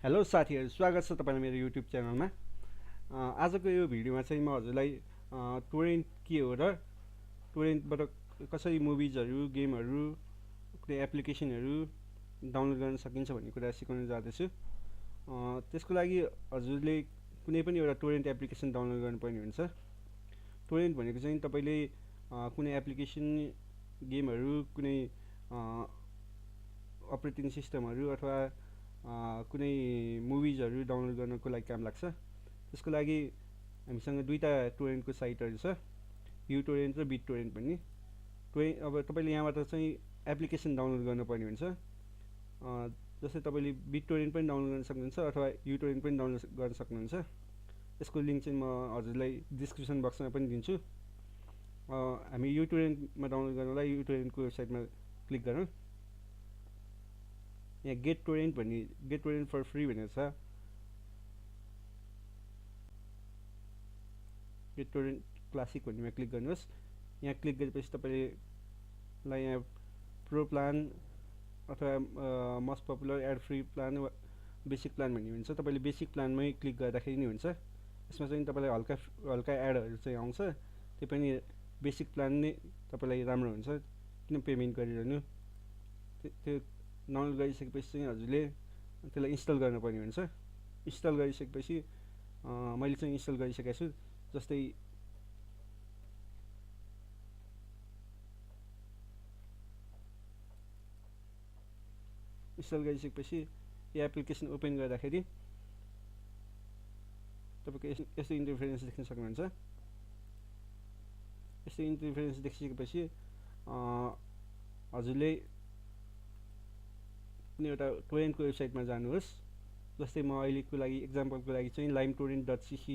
Hello साथीहरू, स्वागत छ तपाईँलाई मेरो युट्युब च्यानलमा। आजको यो भिडियोमा चाहिँ म हजुरलाई टोरेन्ट के हो र टोरेन्टबाट कसरी मुभिजहरू, गेमहरू, कुनै एप्लिकेसनहरू डाउनलोड गर्न सकिन्छ भन्ने कुरा सिकाउन जाँदैछु। त्यसको लागि हजुरले कुनै पनि एउटा टोरेन्ट एप्लिकेसन डाउनलोड गर्नुपर्ने हुन्छ। टोरेन्ट भनेको चाहिँ तपाईँले कुनै एप्लिकेसन, गेमहरू, कुनै अपरेटिङ सिस्टमहरू अथवा कुनै मुभिजहरू डाउनलोड गर्नको लागि काम लाग्छ। त्यसको लागि हामीसँग दुईवटा टोरेन्टको साइटहरू छ, युटोरेन्ट र बिट टोरेन्ट भन्ने। अब तपाईँले यहाँबाट चाहिँ एप्लिकेसन डाउनलोड गर्नुपर्ने हुन्छ। जस्तै तपाईँले बिट टोरेन्ट पनि डाउनलोड गर्न सक्नुहुन्छ अथवा युटोरेन्ट पनि डाउनलोड गर्न सक्नुहुन्छ। यसको लिङ्क चाहिँ म हजुरलाई डिस्क्रिप्सन बक्समा पनि दिन्छु। हामी युटोरेन्टमा डाउनलोड गर्नलाई युटोरेन्टको वेबसाइटमा क्लिक गरौँ। यहाँ गेट टोरेन्ट फर फ्री भनेर छ। गेट टोरेन्ट क्लासिक भन्नेमा क्लिक गर्नुहोस्। यहाँ क्लिक गरेपछि तपाईँलाई यहाँ प्रो प्लान अथवा most popular ad free plan, basic plan भन्ने हुन्छ। तपाईँले बेसिक प्लानमै क्लिक गर्दाखेरि नै हुन्छ। यसमा चाहिँ तपाईँलाई हल्का एडहरू चाहिँ आउँछ, त्यो पनि बेसिक प्लान नै तपाईँलाई राम्रो हुन्छ, किन पेमेन्ट गरिरहनु। त्यो डाउनलोड गरिसकेपछि चाहिँ हजुरले त्यसलाई इन्स्टल गर्नुपर्ने हुन्छ। इन्स्टल गरिसकेपछि मैले चाहिँ इन्स्टल गरिसकेको छु। जस्तै इन्स्टल गरिसकेपछि यो एप्लिकेसन ओपन गर्दाखेरि तपाईँको यस्तो इन्टरफेरेन्स देख्न सक्नुहुन्छ। यस्तो इन्टरफेरेन्स देखिसकेपछि हजुरले कुनै एउटा टोरेन्टको वेबसाइटमा जानुहोस्। जस्तै म अहिलेको लागि एक्जाम्पलको लागि चाहिँ LimeTorrent.cc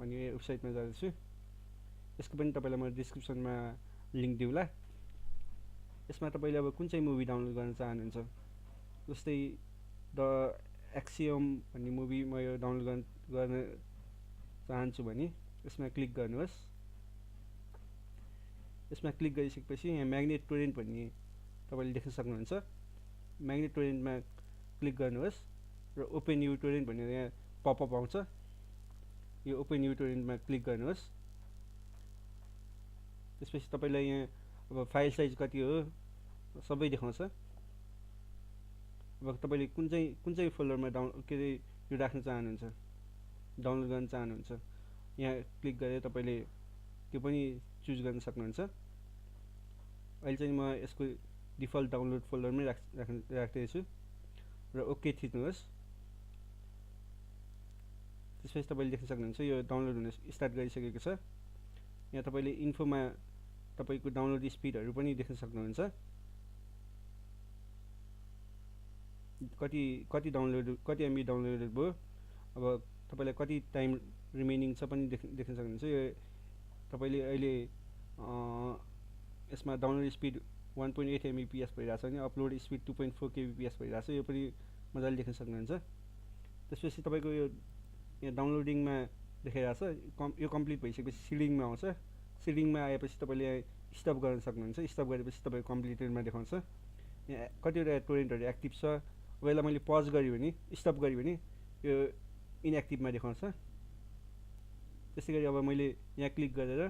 भन्ने वेबसाइटमा जाँदैछु। यसको पनि तपाईँलाई म डिस्क्रिप्सनमा लिङ्क दिउँला। यसमा तपाईँले अब कुन चाहिँ मुभी डाउनलोड गर्न चाहनुहुन्छ, जस्तै द एक्सियम भन्ने मुभी म यो डाउनलोड गर्न चाहन्छु भने यसमा क्लिक गर्नुहोस्। यसमा क्लिक गरिसकेपछि यहाँ म्याग्नेट टोरेन्ट भन्ने तपाईँले देख्न सक्नुहुन्छ। म्याग्नेट टोरेन्टमा क्लिक गर्नुहोस् र ओपन यु टोरेन्ट भनेर यहाँ पपअप आउँछ। यो ओपन यु टोरेन्टमा क्लिक गर्नुहोस्। त्यसपछि तपाईँलाई यहाँ अब फाइल साइज कति हो सबै देखाउँछ। अब तपाईँले कुन चाहिँ फोल्डरमा के अरे यो राख्न चाहनुहुन्छ, डाउनलोड गर्न चाहनुहुन्छ, यहाँ क्लिक गरेर तपाईँले त्यो पनि चुज गर्न सक्नुहुन्छ। अहिले चाहिँ म यसको डिफल्ट डाउनलोड फोल्डरमै राख्दैछु र ओके थिच्नुहोस्। त्यसपछि तपाईँले देख्न सक्नुहुन्छ यो डाउनलोड हुन स्टार्ट गरिसकेको छ। यहाँ तपाईँले इन्फोमा तपाईँको डाउनलोड स्पिडहरू पनि देख्न सक्नुहुन्छ। कति एमबी डाउनलोडेड भयो, अब तपाईँलाई कति टाइम रिमेनिङ छ पनि देख्न सक्नुहुन्छ। यो तपाईँले अहिले यसमा डाउनलोड स्पिड 1.8 Mbps भइरहेछ भने अपलोड स्पिड 2.4 kbps भइरहेछ, यो पनि मजाले देख्न सक्नुहुन्छ। त्यसपछि तपाईँको यो यहाँ डाउनलोडिङमा देखाइरहेछ। यो कम्प्लिट भइसकेपछि सिडिङमा आउँछ। सिडिङमा आएपछि तपाईँले स्टप गर्न सक्नुहुन्छ। स्टप गरेपछि तपाईँको कम्प्लिटेडमा देखाउँछ। यहाँ कतिवटा टोरेन्टहरू एक्टिभ छ। अब यसलाई मैले पज गरेँ भने, स्टप गरेँ भने यो इनएक्टिभमा देखाउँछ। त्यसै गरी अब मैले यहाँ क्लिक गरेर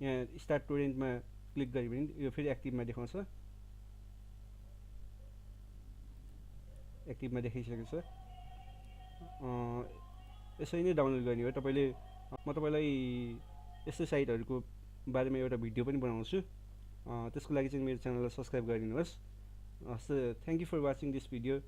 यहाँ स्टार्ट टोरेन्टमा क्लिक गरेँ भने यो फेरि एक्टिभमा देखाउँछ। एक्टिभमा देखाइसकेको छ। यसरी नै डाउनलोड गर्ने हो तपाईँले। म तपाईँलाई यस्तो साइटहरूको बारेमा एउटा भिडियो पनि बनाउँछु। त्यसको लागि चाहिँ मेरो च्यानललाई सब्सक्राइब गरिदिनुहोस्। Thank you for watching this video.